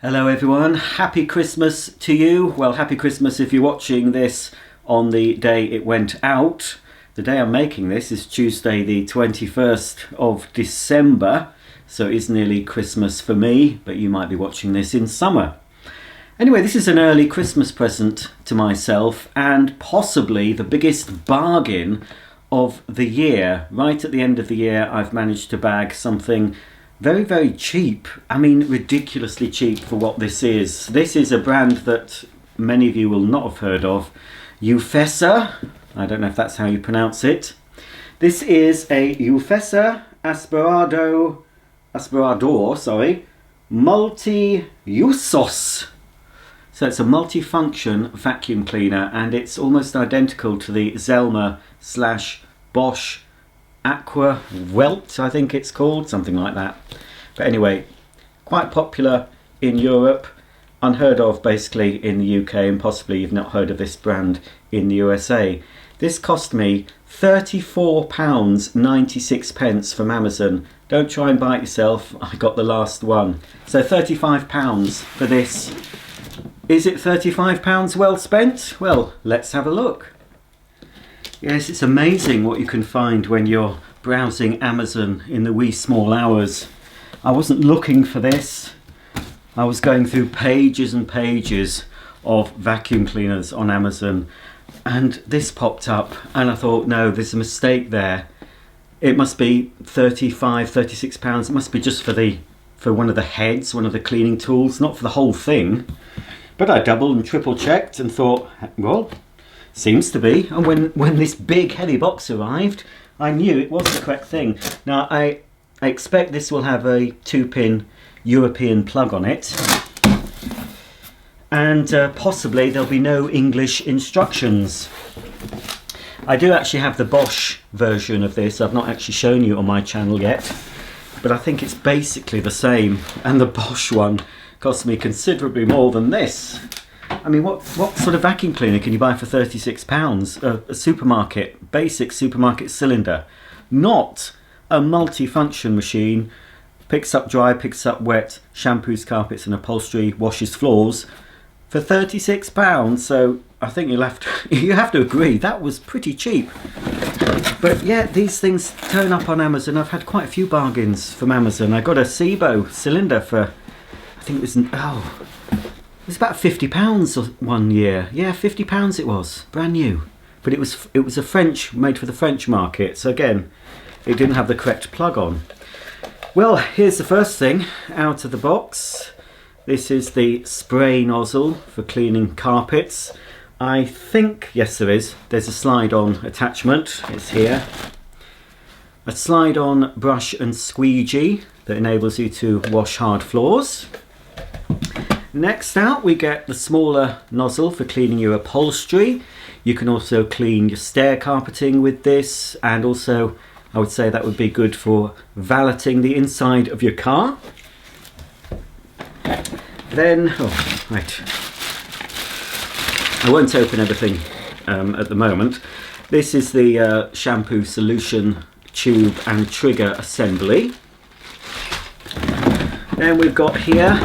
Hello everyone, happy Christmas to you. Well, happy Christmas if you're watching this on the day it went out. The day I'm making this is Tuesday the 21st of December, so it is nearly Christmas for me, but you might be watching this in summer. Anyway, this is an early Christmas present to myself and possibly the biggest bargain of the year. Right at the end of the year, I've managed to bag something very, very cheap. I mean, ridiculously cheap for what this is. This is a brand that many of you will not have heard of. Ufesa. I don't know if that's how you pronounce it. This is a Ufesa Aspirador, multi-usos. So it's a multifunction vacuum cleaner, and it's almost identical to the Zelmer / Bosch Aqua Welt, I think it's called, something like that. But anyway, quite popular in Europe, unheard of basically in the UK, and possibly you've not heard of this brand in the USA. This cost me £34.96 from Amazon. Don't try and buy it yourself, I got the last one. So £35 for this. Is it £35 well spent? Well, let's have a look. Yes, it's amazing what you can find when you're browsing Amazon in the wee small hours. I wasn't looking for this. I was going through pages and pages of vacuum cleaners on Amazon, and this popped up and I thought, no, there's a mistake there. It must be £35–36. It must be just for one of the heads, one of the cleaning tools, not for the whole thing. But I double and triple checked and thought, well, seems to be. And when this big heavy box arrived, I knew it was the correct thing. Now I expect this will have a 2-pin European plug on it, and possibly there'll be no English instructions. I do actually have the Bosch version of this. I've not actually shown you on my channel yet, but I think it's basically the same, and the Bosch one cost me considerably more than this. I mean, what sort of vacuum cleaner can you buy for £36? A supermarket, basic supermarket cylinder, not a multifunction machine. Picks up dry, picks up wet, shampoos carpets and upholstery, washes floors for £36. So I think you have to agree that was pretty cheap. But yeah, these things turn up on Amazon. I've had quite a few bargains from Amazon. I got a SIBO cylinder for, I think it was about £50 one year. Yeah, £50 it was, brand new. But it was a French, made for the French market. So again, it didn't have the correct plug on. Well, here's the first thing out of the box. This is the spray nozzle for cleaning carpets. I think, yes there is, there's a slide-on attachment. It's here. A slide-on brush and squeegee that enables you to wash hard floors. Next out we get the smaller nozzle for cleaning your upholstery. You can also clean your stair carpeting with this, and also I would say that would be good for valeting the inside of your car. Then, right, I won't open everything at the moment. This is the shampoo solution tube and trigger assembly. Then we've got here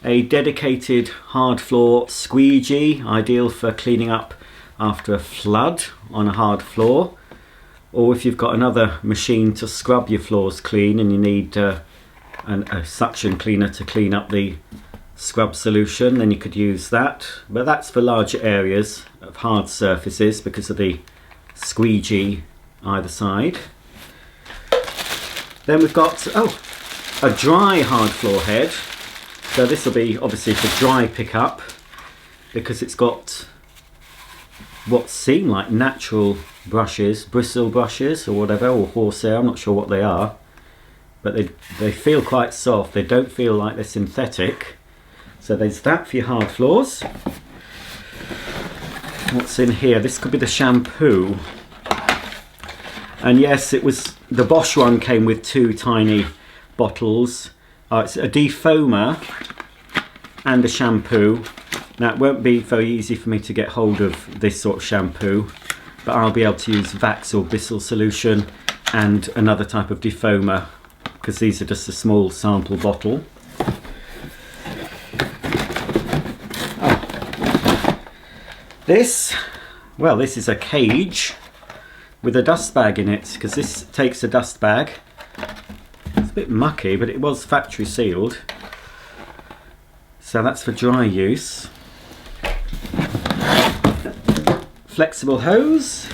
a dedicated hard floor squeegee, ideal for cleaning up after a flood on a hard floor, or if you've got another machine to scrub your floors clean and you need a suction cleaner to clean up the scrub solution, then you could use that. But that's for larger areas of hard surfaces because of the squeegee either side. Then we've got a dry hard floor head. So this will be obviously for dry pickup because it's got what seem like natural brushes, bristle brushes or whatever, or horsehair, I'm not sure what they are, but they feel quite soft. They don't feel like they're synthetic. So there's that for your hard floors. What's in here? This could be the shampoo. And yes, it was the Bosch one came with 2 tiny bottles. It's a defoamer and a shampoo. Now it won't be very easy for me to get hold of this sort of shampoo, but I'll be able to use Vax or Bissell solution and another type of defoamer because these are just a small sample bottle. this, well, this is a cage with a dust bag in it, because this takes a dust bag. It's a bit mucky, but it was factory sealed. So that's for dry use. Flexible hose.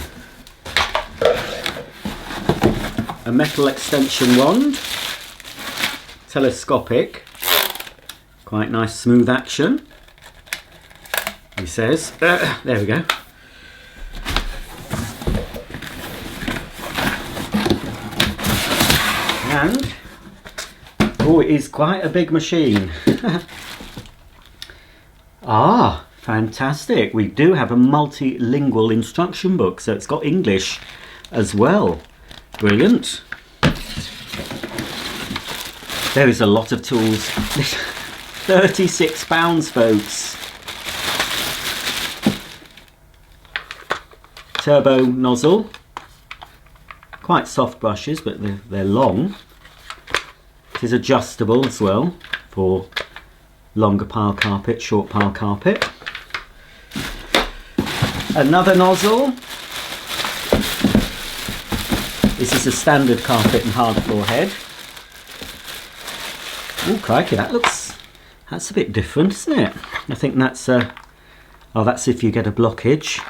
A metal extension wand. Telescopic. Quite nice smooth action, he says. There we go. And, oh, it is quite a big machine. Ah, fantastic. We do have a multilingual instruction book, so it's got English as well. Brilliant. There is a lot of tools. £36, folks. Turbo nozzle. Quite soft brushes, but they're long. It is adjustable as well for longer pile carpet, short pile carpet. Another nozzle. This is a standard carpet and hard floor head. Oh crikey, that's a bit different, isn't it? I think that's oh, that's if you get a blockage.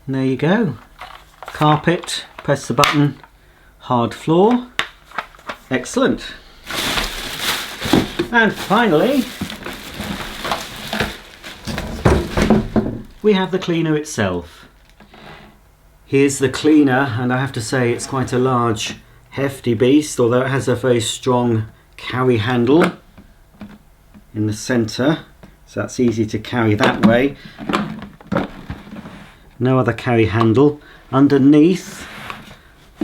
And there you go. Carpet, press the button, hard floor. Excellent. And finally, we have the cleaner itself. Here's the cleaner, and I have to say it's quite a large, hefty beast, although it has a very strong carry handle in the centre, so that's easy to carry that way. No other carry handle. Underneath,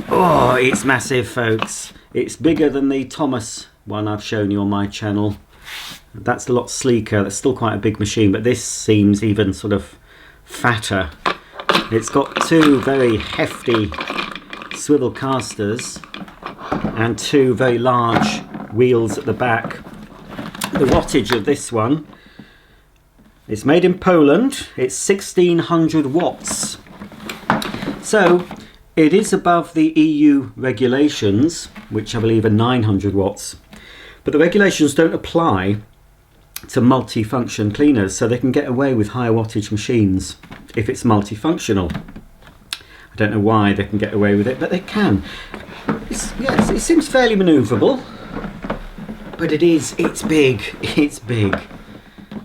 oh, it's massive, folks. It's bigger than the Thomas one I've shown you on my channel. That's a lot sleeker. That's still quite a big machine, but this seems even sort of fatter. It's got two very hefty swivel casters and two very large wheels at the back. The wattage of this one, it's made in Poland. It's 1600 watts. So it is above the EU regulations, which I believe are 900 watts. But the regulations don't apply to multifunction cleaners, so they can get away with higher wattage machines if it's multifunctional. I don't know why they can get away with it, but they can. Yes, it seems fairly manoeuvrable, but it's big, it's big.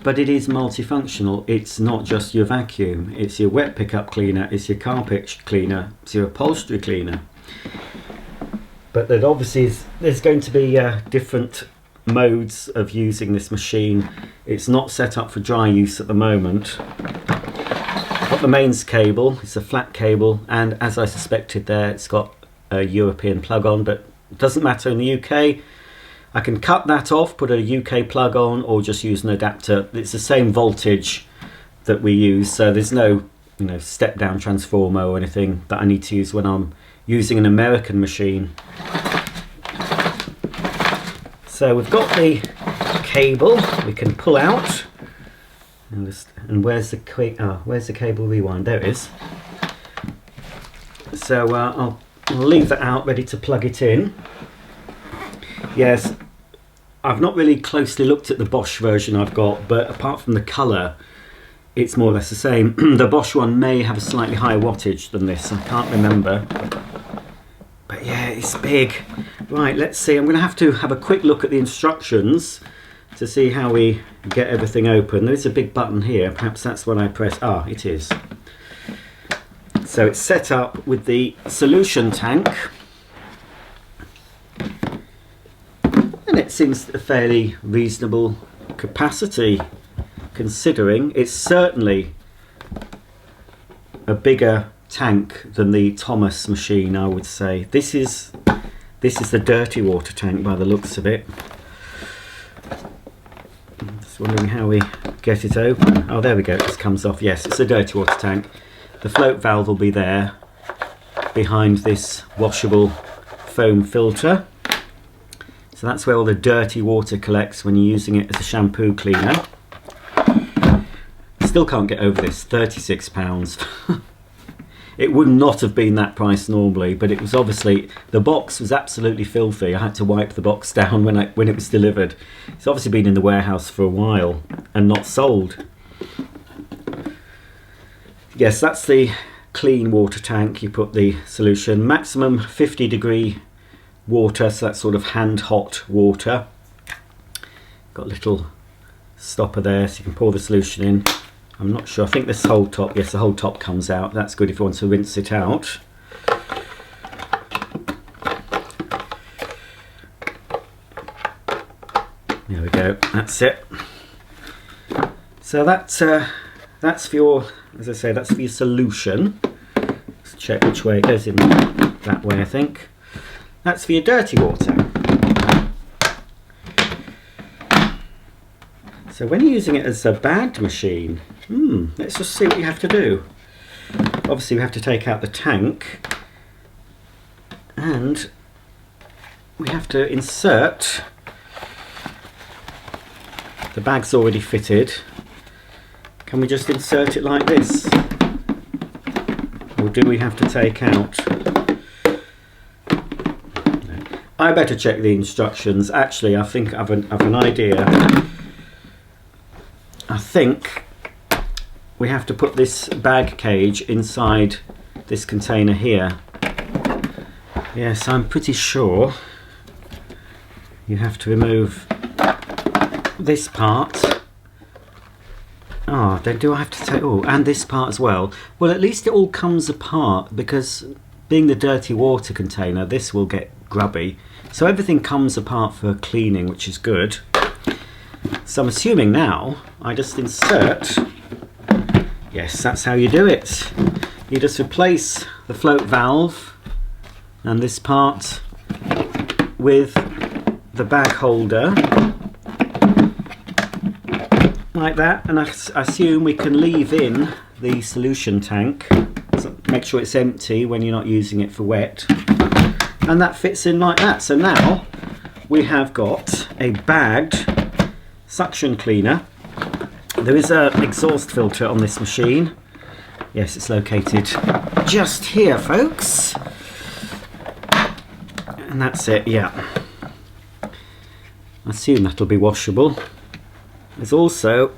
But it is multifunctional. It's not just your vacuum, it's your wet pickup cleaner, it's your carpet cleaner, it's your upholstery cleaner. But that obviously there's going to be different modes of using this machine. It's not set up for dry use at the moment. Got the mains cable, it's a flat cable, and as I suspected there, it's got a European plug on, but it doesn't matter in the UK. I can cut that off, put a UK plug on, or just use an adapter. It's the same voltage that we use, so there's no step down transformer or anything that I need to use when I'm using an American machine. So we've got the cable we can pull out, and where's the cable rewind? There it is. So I'll leave that out, ready to plug it in. Yes, I've not really closely looked at the Bosch version I've got, but apart from the colour, it's more or less the same. The Bosch one may have a slightly higher wattage than this, I can't remember. But yeah, it's big. Right, let's see. I'm going to have a quick look at the instructions to see how we get everything open. There's a big button here. Perhaps that's when I press. Ah, it is. So it's set up with the solution tank. And it seems a fairly reasonable capacity, considering it's certainly a bigger tank than the Thomas machine, I would say. This is the dirty water tank by the looks of it. Just wondering how we get it open. Oh, there we go, it just comes off. Yes, it's a dirty water tank. The float valve will be there behind this washable foam filter. So that's where all the dirty water collects when you're using it as a shampoo cleaner. still can't get over this, £36. It would not have been that price normally, but it was obviously, the box was absolutely filthy. I had to wipe the box down when it was delivered. It's obviously been in the warehouse for a while and not sold. Yes, that's the clean water tank. You put the solution, maximum 50-degree water, so that's sort of hand hot water. Got a little stopper there so you can pour the solution in. I'm not sure, I think this whole top, yes, the whole top comes out. That's good if you want to rinse it out. There we go, that's it. So that's for your, as I say, that's for your solution. Let's check which way it goes, in that way I think. That's for your dirty water. So when you're using it as a bagged machine, let's just see what you have to do. Obviously we have to take out the tank and we have to insert, the bag's already fitted. Can we just insert it like this? Or do we have to take out? I better check the instructions. Actually, I think I've an idea. I think we have to put this bag cage inside this container here. Yes, I'm pretty sure you have to remove this part. Oh, then do I have to take, oh, and this part as well? Well, at least it all comes apart, because being the dirty water container, this will get grubby. So everything comes apart for cleaning, which is good. So I'm assuming now I just insert, yes, that's how you do it. You just replace the float valve and this part with the bag holder, like that, and I assume we can leave in the solution tank. So make sure it's empty when you're not using it for wet. And that fits in like that. So now we have got a bagged suction cleaner. There is an exhaust filter on this machine. Yes, it's located just here, folks. And that's it, yeah. I assume that'll be washable. There's also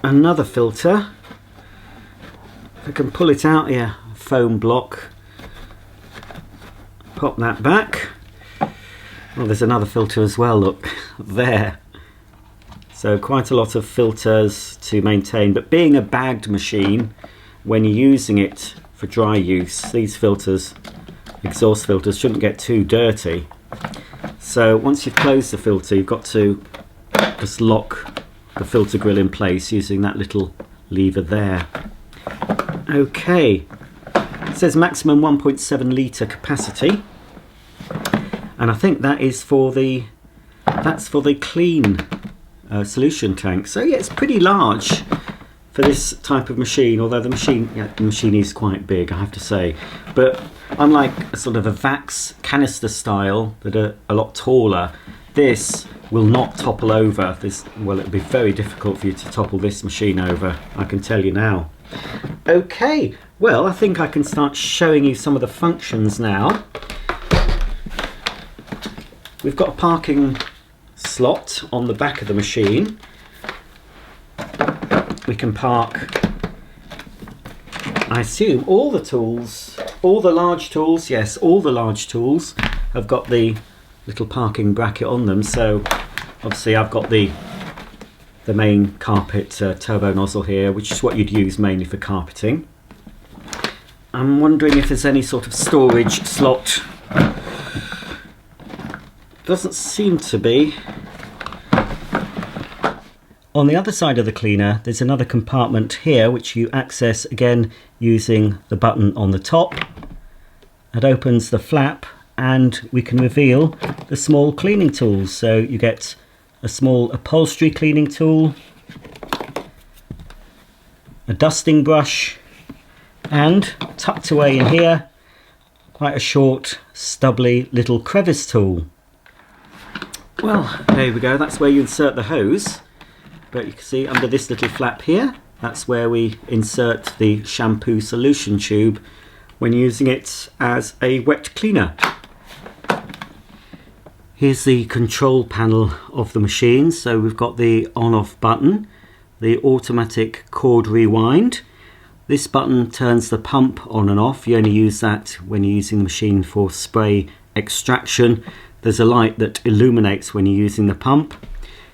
another filter. I can pull it out here, foam block. Pop that back. Oh, there's another filter as well, look, there. So quite a lot of filters to maintain, but being a bagged machine, when you're using it for dry use, these filters, exhaust filters, shouldn't get too dirty. So once you've closed the filter, you've got to just lock the filter grill in place using that little lever there. Okay, it says maximum 1.7 litre capacity, and I think that is for the, that's for the clean solution tank. So yeah, it's pretty large for this type of machine, although the machine, yeah, the machine is quite big, I have to say. But unlike a sort of a Vax canister style that are a lot taller, this will not topple over. This, well, it'll be very difficult for you to topple this machine over, I can tell you now. Okay, well, I think I can start showing you some of the functions now. We've got a parking slot on the back of the machine. We can park, I assume, all the tools, all the large tools, yes, all the large tools have got the little parking bracket on them. So obviously I've got the main carpet turbo nozzle here, which is what you'd use mainly for carpeting. I'm wondering if there's any sort of storage slot. Doesn't seem to be. On the other side of the cleaner, there's another compartment here which you access again using the button on the top. It opens the flap and we can reveal the small cleaning tools. So you get a small upholstery cleaning tool, a dusting brush, and tucked away in here, quite a short, stubbly little crevice tool. Well, there we go, that's where you insert the hose. But you can see under this little flap here, That's where we insert the shampoo solution tube when using it as a wet cleaner. Here's the control panel of the machine. So we've got the on-off button, the automatic cord rewind. This button turns the pump on and off. You only use that when you're using the machine for spray extraction. There's a light that illuminates when you're using the pump.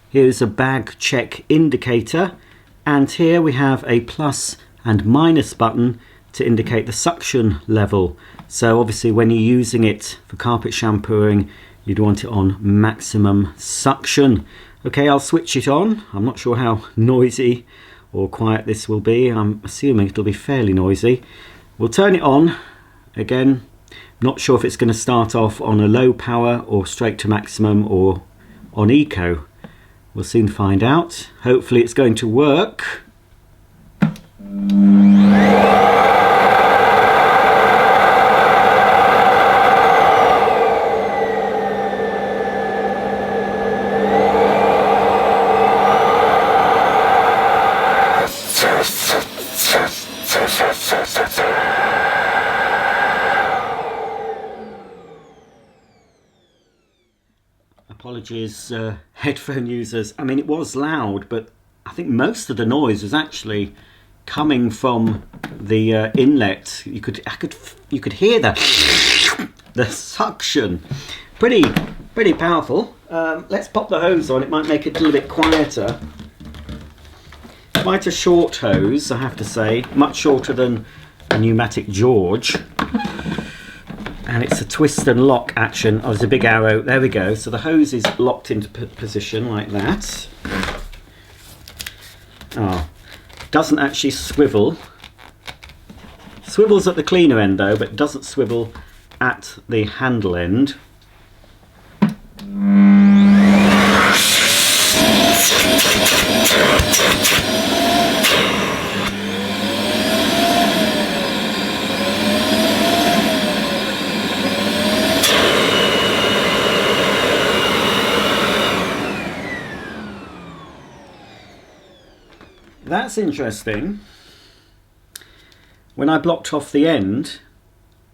Here's a bag check indicator, and here we have a plus and minus button to indicate the suction level. So obviously when you're using it for carpet shampooing, you'd want it on maximum suction. Okay, I'll switch it on. I'm not sure how noisy or quiet this will be. I'm assuming it'll be fairly noisy. We'll turn it on. Again, not sure if it's going to start off on a low power or straight to maximum or on eco. We'll soon find out. Hopefully it's going to work. Apologies, headphone users. I mean, it was loud, but I think most of the noise was actually coming from the inlet. You could hear the suction. Pretty powerful. Let's pop the hose on. It might make it a little bit quieter. Quite a short hose, I have to say. Much shorter than a pneumatic George. And it's a twist and lock action. Oh, there's a big arrow. There we go. So the hose is locked into position like that. Oh, doesn't actually swivel. Swivels at the cleaner end though, but doesn't swivel at the handle end. That's interesting. When I blocked off the end,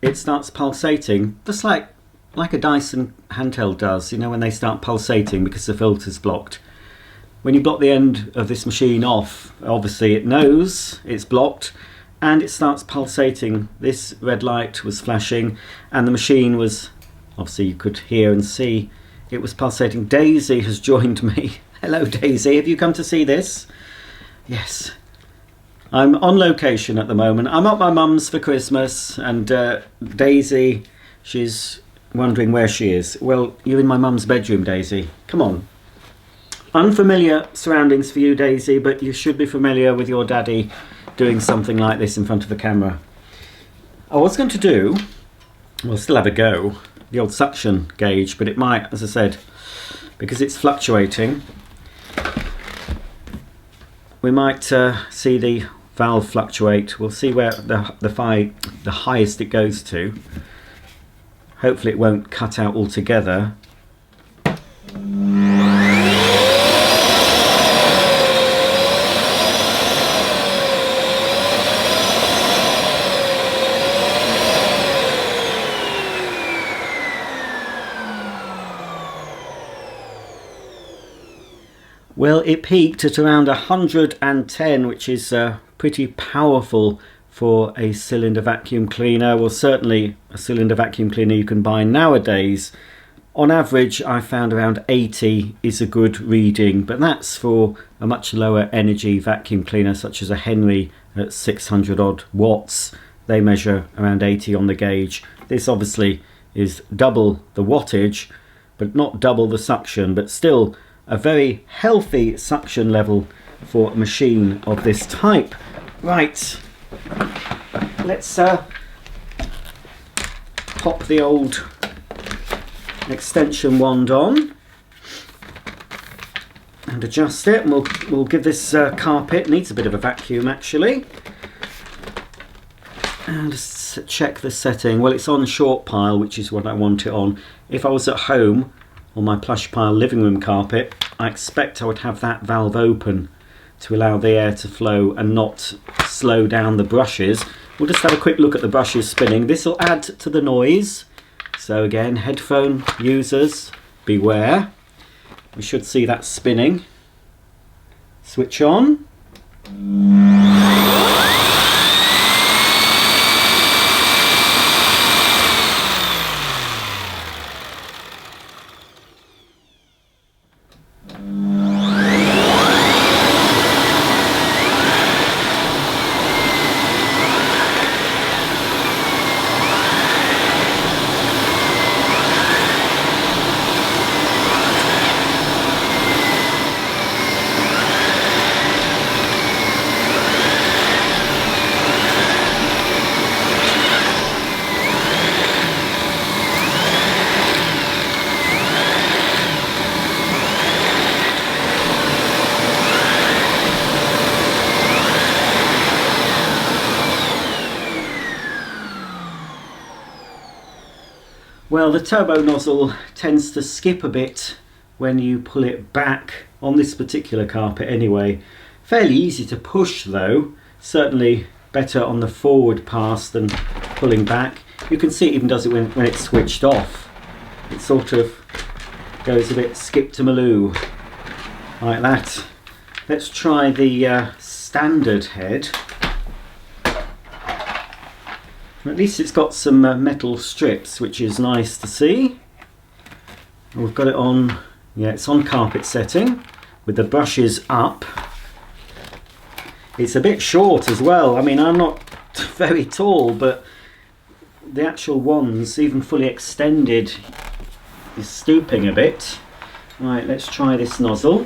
it starts pulsating, just like a Dyson handheld does, you know, when they start pulsating because the filter's blocked. When you block the end of this machine off, obviously it knows it's blocked and it starts pulsating. This red light was flashing and the machine was, obviously you could hear and see, it was pulsating. Daisy has joined me. Hello Daisy, have you come to see this? Yes. I'm on location at the moment. I'm at my mum's for Christmas and Daisy, she's wondering where she is. Well, you're in my mum's bedroom, Daisy. Come on. Unfamiliar surroundings for you, Daisy, but you should be familiar with your daddy doing something like this in front of the camera. I was going to do, we'll still have a go, the old suction gauge, but it might, as I said, because it's fluctuating, we might see the valve fluctuate. We'll see where the highest it goes to. Hopefully it won't cut out altogether. Well, it peaked at around 110, which is pretty powerful for a cylinder vacuum cleaner. Well, certainly a cylinder vacuum cleaner you can buy nowadays. On average, I found around 80 is a good reading, but that's for a much lower energy vacuum cleaner, such as a Henry at 600 odd watts. They measure around 80 on the gauge. This obviously is double the wattage, but not double the suction, but still a very healthy suction level for a machine of this type. Right, let's pop the old extension wand on and adjust it, and we'll give this carpet, needs a bit of a vacuum actually, and just check the setting. Well, it's on short pile, which is what I want it on. If I was at home on my plush pile living room carpet, I expect I would have that valve open. to allow the air to flow and not slow down the brushes. We'll just have a quick look at the brushes spinning. This will add to the noise. So again, headphone users, beware. We should see that spinning. Switch on. Well, the turbo nozzle tends to skip a bit when you pull it back on this particular carpet anyway. Fairly easy to push though, certainly better on the forward pass than pulling back. You can see it even does it when it's switched off. It sort of goes a bit skip-to-maloo like that. Let's try the standard head. At least it's got some metal strips, which is nice to see. We've got it on, yeah, it's on carpet setting with the brushes up. It's a bit short as well. I mean, I'm not very tall, but the actual wands, even fully extended, is stooping a bit. Right, let's try this nozzle.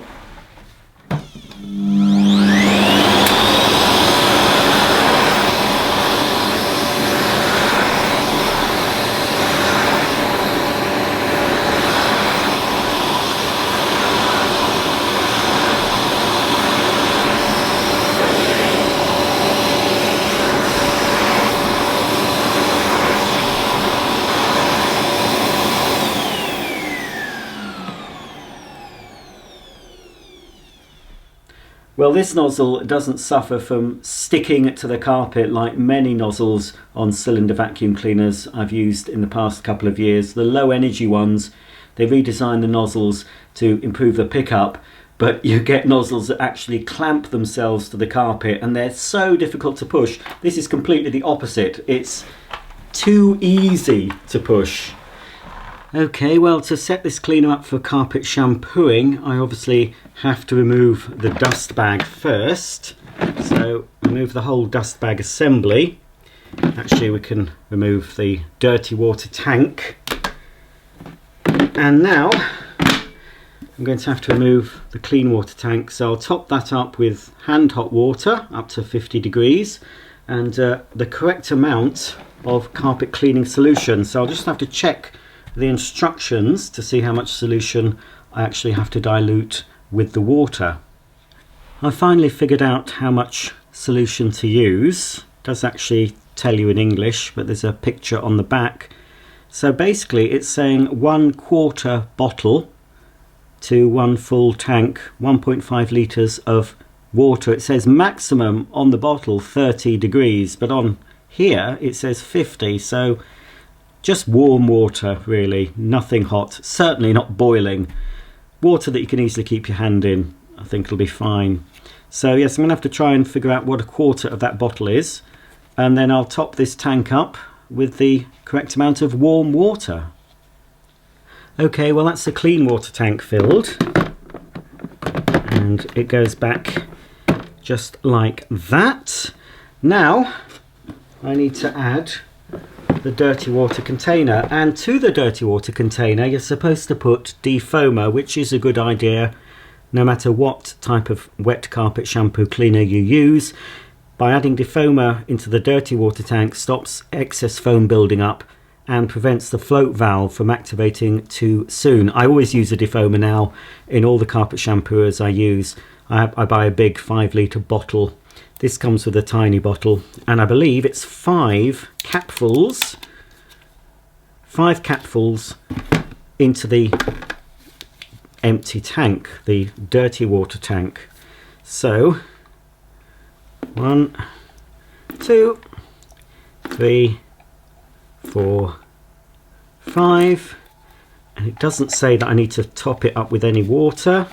Well, this nozzle doesn't suffer from sticking to the carpet like many nozzles on cylinder vacuum cleaners I've used in the past couple of years. The low energy ones, they redesigned the nozzles to improve the pickup, but you get nozzles that actually clamp themselves to the carpet and they're so difficult to push. This is completely the opposite. It's too easy to push. Okay, well, to set this cleaner up for carpet shampooing, I obviously have to remove the dust bag first. So remove the whole dust bag assembly. Actually, we can remove the dirty water tank. And now I'm going to have to remove the clean water tank. So I'll top that up with hand hot water up to 50 degrees and the correct amount of carpet cleaning solution. So I'll just have to check the instructions to see how much solution I actually have to dilute with the water. I finally figured out how much solution to use. It does actually tell you in English, but there's a picture on the back. So basically it's saying 1/4 bottle to 1 full tank, 1.5 litres of water. It says maximum on the bottle 30 degrees, but on here it says 50, so just warm water really, nothing hot, certainly not boiling. Water that you can easily keep your hand in, I think it'll be fine. So yes, I'm going to have to try and figure out what 1/4 of that bottle is, and then I'll top this tank up with the correct amount of warm water. Okay, well that's the clean water tank filled, and it goes back just like that. Now I need to add the dirty water container, and to the dirty water container you're supposed to put defoamer, which is a good idea no matter what type of wet carpet shampoo cleaner you use. By adding defoamer into the dirty water tank, stops excess foam building up and prevents the float valve from activating too soon. I always use a defoamer now in all the carpet shampooers I use. I buy a big 5 litre bottle. This comes with a tiny bottle, and I believe it's 5 capfuls into the empty tank, the dirty water tank. So 1, 2, 3, 4, 5, and it doesn't say that I need to top it up with any water.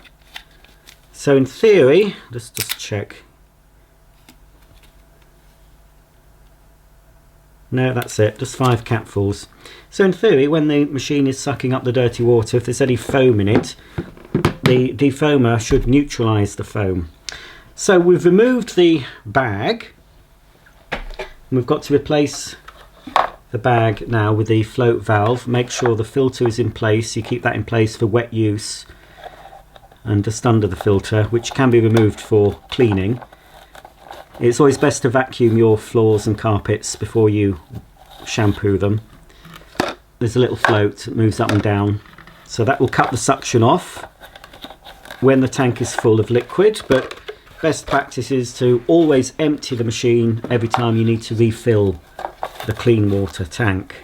So in theory, let's just check. No, that's it, just 5 capfuls. So in theory, when the machine is sucking up the dirty water, if there's any foam in it, the defoamer should neutralise the foam. So we've removed the bag. We've got to replace the bag now with the float valve. Make sure the filter is in place. You keep that in place for wet use and just under the filter, which can be removed for cleaning. It's always best to vacuum your floors and carpets before you shampoo them. There's a little float that moves up and down, so that will cut the suction off when the tank is full of liquid, but best practice is to always empty the machine every time you need to refill the clean water tank.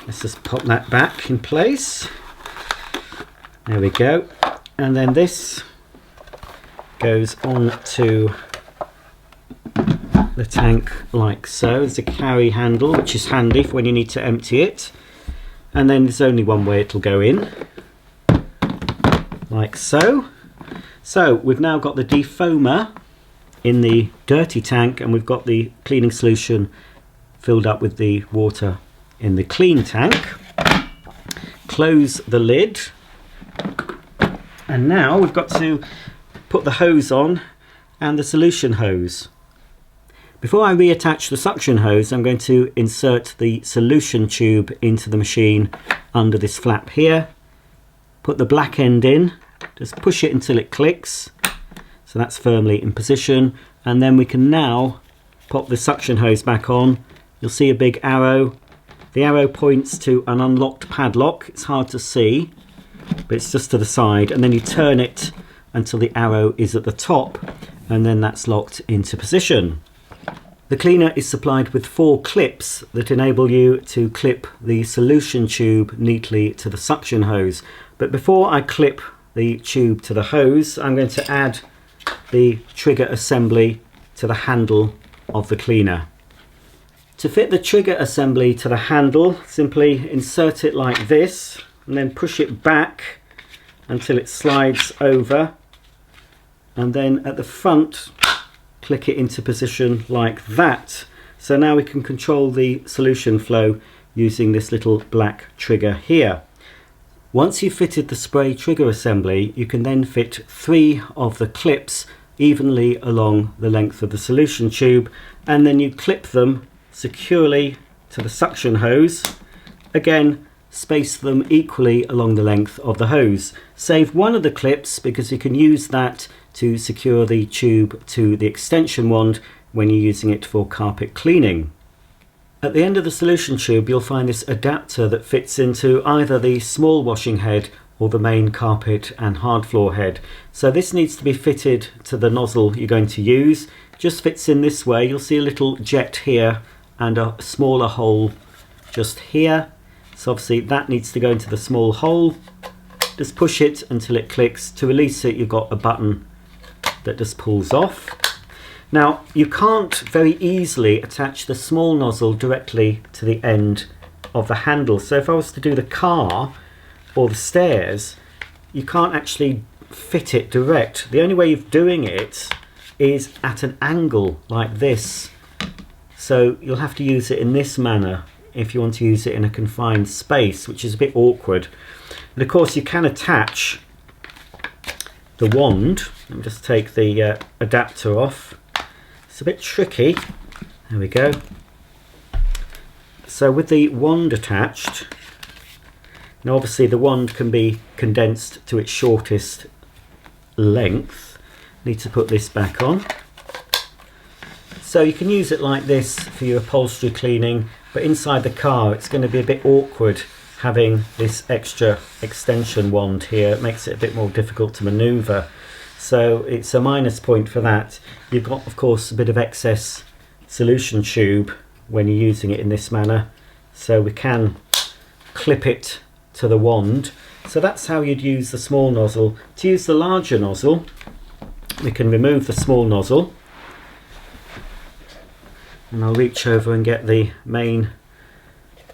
Let's just pop that back in place. There we go. And then this goes on to the tank like so. There's a carry handle, which is handy for when you need to empty it. And then there's only one way it'll go in, like so. So we've now got the defoamer in the dirty tank, and we've got the cleaning solution filled up with the water in the clean tank. Close the lid, and now we've got to put the hose on and the solution hose. Before I reattach the suction hose, I'm going to insert the solution tube into the machine under this flap here. Put the black end in, just push it until it clicks, so that's firmly in position, and then we can now pop the suction hose back on. You'll see a big arrow. The arrow points to an unlocked padlock. It's hard to see, but it's just to the side, and then you turn it until the arrow is at the top, and then that's locked into position. The cleaner is supplied with 4 clips that enable you to clip the solution tube neatly to the suction hose. But before I clip the tube to the hose, I'm going to add the trigger assembly to the handle of the cleaner. To fit the trigger assembly to the handle, simply insert it like this and then push it back until it slides over, and then at the front click it into position like that. So now we can control the solution flow using this little black trigger here. Once you've fitted the spray trigger assembly, you can then fit 3 of the clips evenly along the length of the solution tube, and then you clip them securely to the suction hose. Again, space them equally along the length of the hose. Save one of the clips because you can use that to secure the tube to the extension wand when you're using it for carpet cleaning. At the end of the solution tube, you'll find this adapter that fits into either the small washing head or the main carpet and hard floor head. So this needs to be fitted to the nozzle you're going to use. Just fits in this way. You'll see a little jet here and a smaller hole just here. So obviously that needs to go into the small hole. Just push it until it clicks. To release it, you've got a button that just pulls off. Now you can't very easily attach the small nozzle directly to the end of the handle. So if I was to do the car or the stairs, you can't actually fit it direct. The only way of doing it is at an angle like this. So you'll have to use it in this manner if you want to use it in a confined space, which is a bit awkward. And of course you can attach the wand. Let me just take the adapter off. It's a bit tricky. There we go. So with the wand attached, now obviously the wand can be condensed to its shortest length. Need to put this back on. So you can use it like this for your upholstery cleaning, but inside the car it's going to be a bit awkward having this extra extension wand here. It makes it a bit more difficult to maneuver. So it's a minus point for that. You've got, of course, a bit of excess solution tube when you're using it in this manner. So we can clip it to the wand. So that's how you'd use the small nozzle. To use the larger nozzle, we can remove the small nozzle, and I'll reach over and get the main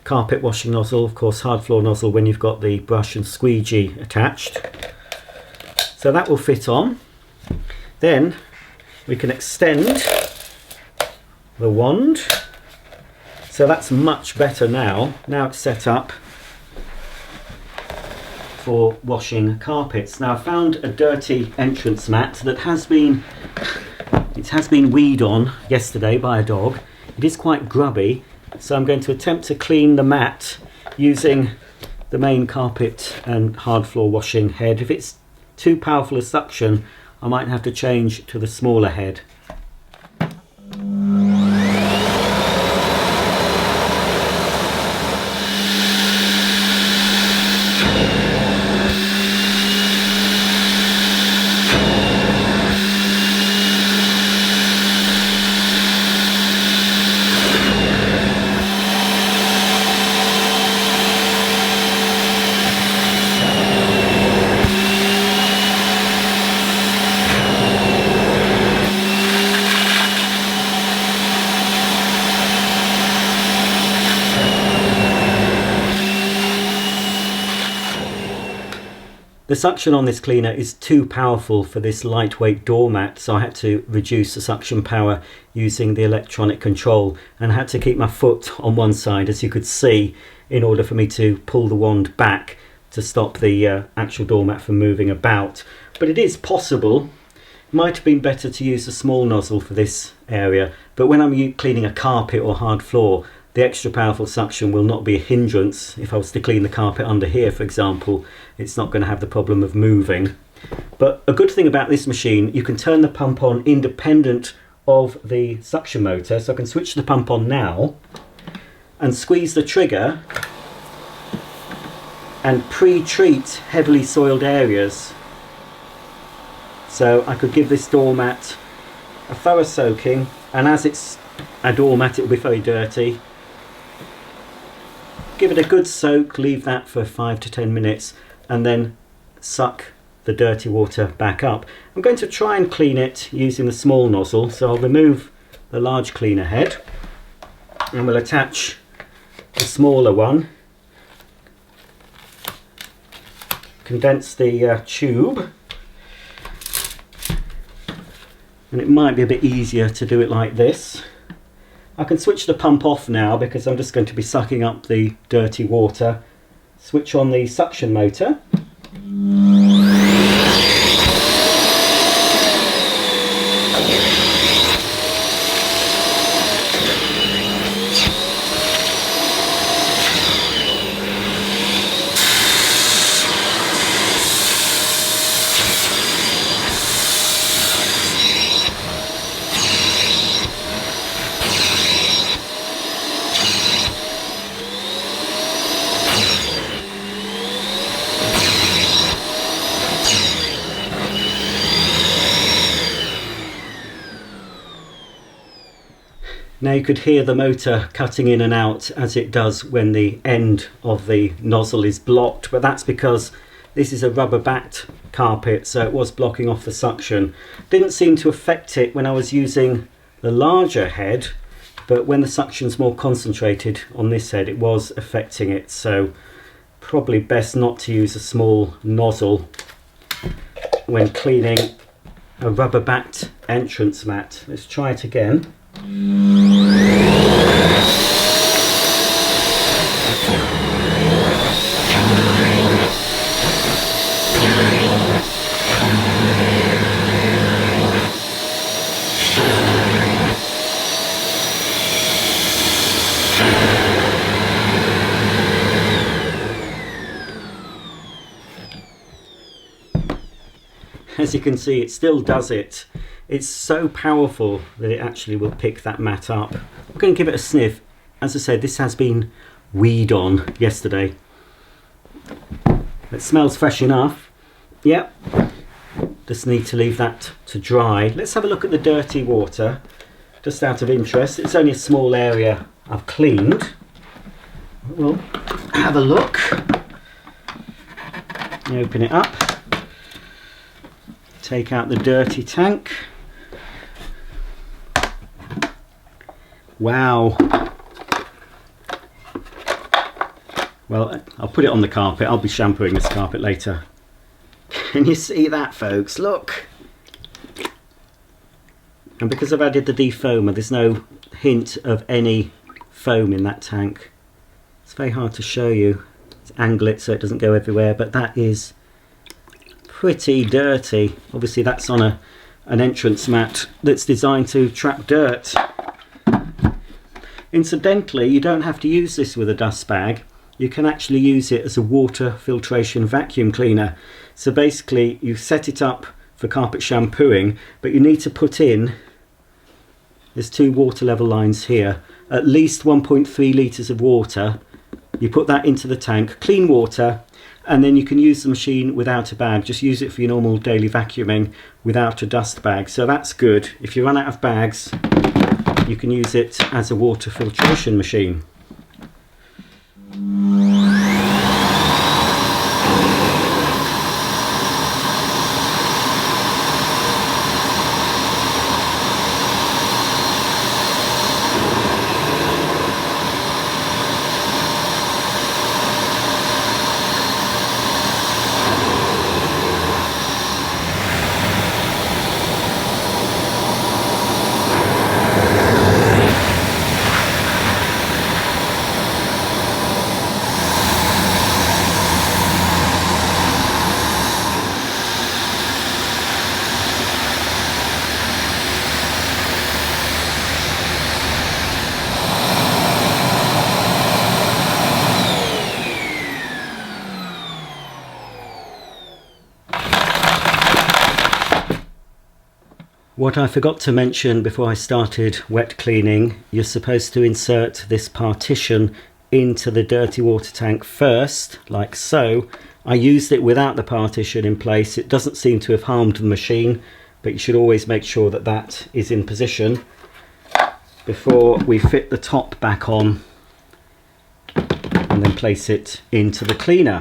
carpet washing nozzle, of course hard floor nozzle when you've got the brush and squeegee attached. So that will fit on. Then we can extend the wand. So that's much better now. Now it's set up for washing carpets. Now I found a dirty entrance mat that has been weed on yesterday by a dog. It is quite grubby, so I'm going to attempt to clean the mat using the main carpet and hard floor washing head. If it's too powerful a suction, I might have to change to the smaller head. The suction on this cleaner is too powerful for this lightweight doormat, so I had to reduce the suction power using the electronic control, and I had to keep my foot on one side, as you could see, in order for me to pull the wand back to stop the actual doormat from moving about. But it is possible. It might have been better to use a small nozzle for this area, but when I'm cleaning a carpet or hard floor, the extra powerful suction will not be a hindrance. If I was to clean the carpet under here, for example, it's not going to have the problem of moving. But a good thing about this machine, you can turn the pump on independent of the suction motor. So I can switch the pump on now and squeeze the trigger and pre-treat heavily soiled areas. So I could give this doormat a thorough soaking, and as it's a doormat, it will be very dirty. Give it a good soak, leave that for 5 to 10 minutes, and then suck the dirty water back up. I'm going to try and clean it using the small nozzle, so I'll remove the large cleaner head and we'll attach the smaller one. Condense the tube, and it might be a bit easier to do it like this. I can switch the pump off now because I'm just going to be sucking up the dirty water. Switch on the suction motor. Now you could hear the motor cutting in and out as it does when the end of the nozzle is blocked, but that's because this is a rubber backed carpet, so it was blocking off the suction. Didn't seem to affect it when I was using the larger head, but when the suction's more concentrated on this head, it was affecting it, so probably best not to use a small nozzle when cleaning a rubber backed entrance mat. Let's try it again. As you can see, it still does it. It's so powerful that it actually will pick that mat up. I'm going to give it a sniff. As I said, this has been weed on yesterday. It smells fresh enough. Yep. Just need to leave that to dry. Let's have a look at the dirty water, just out of interest. It's only a small area I've cleaned. We'll have a look. Open it up. take out the dirty tank. Wow. Well, I'll put it on the carpet. I'll be shampooing this carpet later. Can you see that, folks? Look. And because I've added the defoamer, there's no hint of any foam in that tank. It's very hard to show you. Let's angle it so it doesn't go everywhere, but that is pretty dirty. Obviously that's on an entrance mat that's designed to trap dirt. Incidentally, you don't have to use this with a dust bag. You can actually use it as a water filtration vacuum cleaner. So basically you set it up for carpet shampooing, but you need to put in, there's 2 water level lines here, at least 1.3 litres of water. You put that into the tank, clean water, and then you can use the machine without a bag. Just use it for your normal daily vacuuming without a dust bag. So that's good. If you run out of bags, you can use it as a water filtration machine. What I forgot to mention before I started wet cleaning, you're supposed to insert this partition into the dirty water tank first, like so. I used it without the partition in place. It doesn't seem to have harmed the machine, but you should always make sure that that is in position before we fit the top back on and then place it into the cleaner.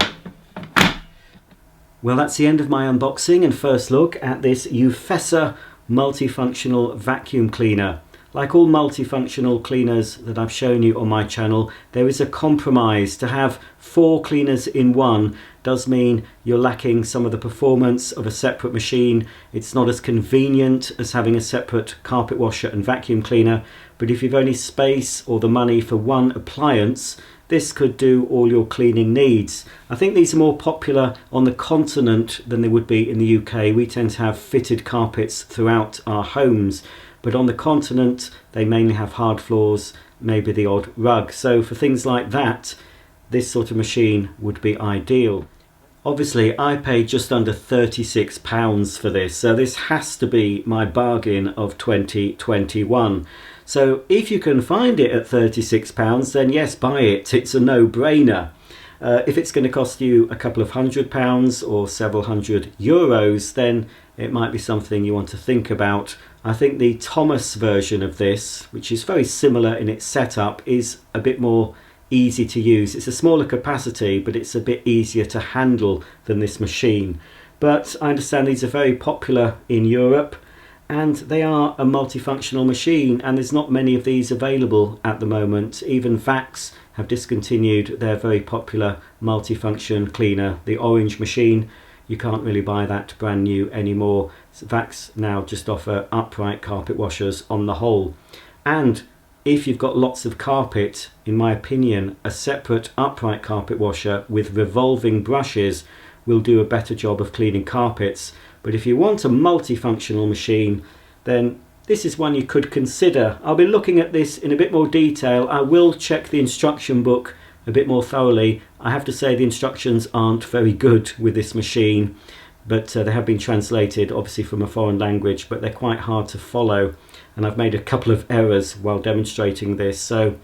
Well, that's the end of my unboxing and first look at this Ufesa multifunctional vacuum cleaner. Like all multifunctional cleaners that I've shown you on my channel, there is a compromise. To have 4 cleaners in one does mean you're lacking some of the performance of a separate machine. It's not as convenient as having a separate carpet washer and vacuum cleaner, but if you've only space or the money for one appliance, this could do all your cleaning needs. I think these are more popular on the continent than they would be in the UK. We tend to have fitted carpets throughout our homes, but on the continent they mainly have hard floors, maybe the odd rug. So for things like that, this sort of machine would be ideal. Obviously I paid just under £36 for this, so this has to be my bargain of 2021. So if you can find it at £36, then yes, buy it. It's a no-brainer. If it's going to cost you a couple of £100 or several €100, then it might be something you want to think about. I think the Thomas version of this, which is very similar in its setup, is a bit more easy to use. It's a smaller capacity, but it's a bit easier to handle than this machine. But I understand these are very popular in Europe, and they are a multifunctional machine, and there's not many of these available at the moment. Even Vax have discontinued their very popular multifunction cleaner, the orange machine. You can't really buy that brand new anymore. So Vax now just offer upright carpet washers on the whole. And if you've got lots of carpet, in my opinion, a separate upright carpet washer with revolving brushes will do a better job of cleaning carpets. But if you want a multifunctional machine, then this is one you could consider. I'll be looking at this in a bit more detail. I will check the instruction book a bit more thoroughly. I have to say the instructions aren't very good with this machine, but they have been translated obviously from a foreign language, but they're quite hard to follow, and I've made a couple of errors while demonstrating this. So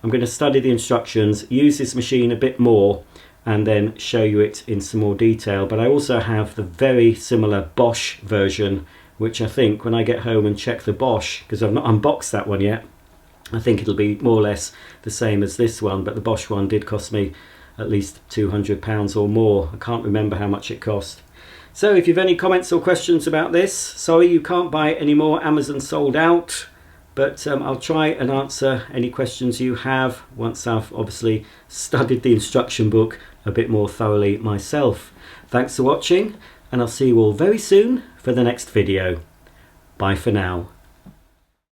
I'm going to study the instructions, use this machine a bit more, and then show you it in some more detail. But I also have the very similar Bosch version, which I think when I get home and check the Bosch, because I've not unboxed that one yet, I think it'll be more or less the same as this one. But the Bosch one did cost me at least £200 or more. I can't remember how much it cost. So if you've any comments or questions about this, sorry you can't buy it anymore, Amazon sold out, but I'll try and answer any questions you have once I've obviously studied the instruction book a bit more thoroughly myself. Thanks for watching, and I'll see you all very soon for the next video. Bye for now.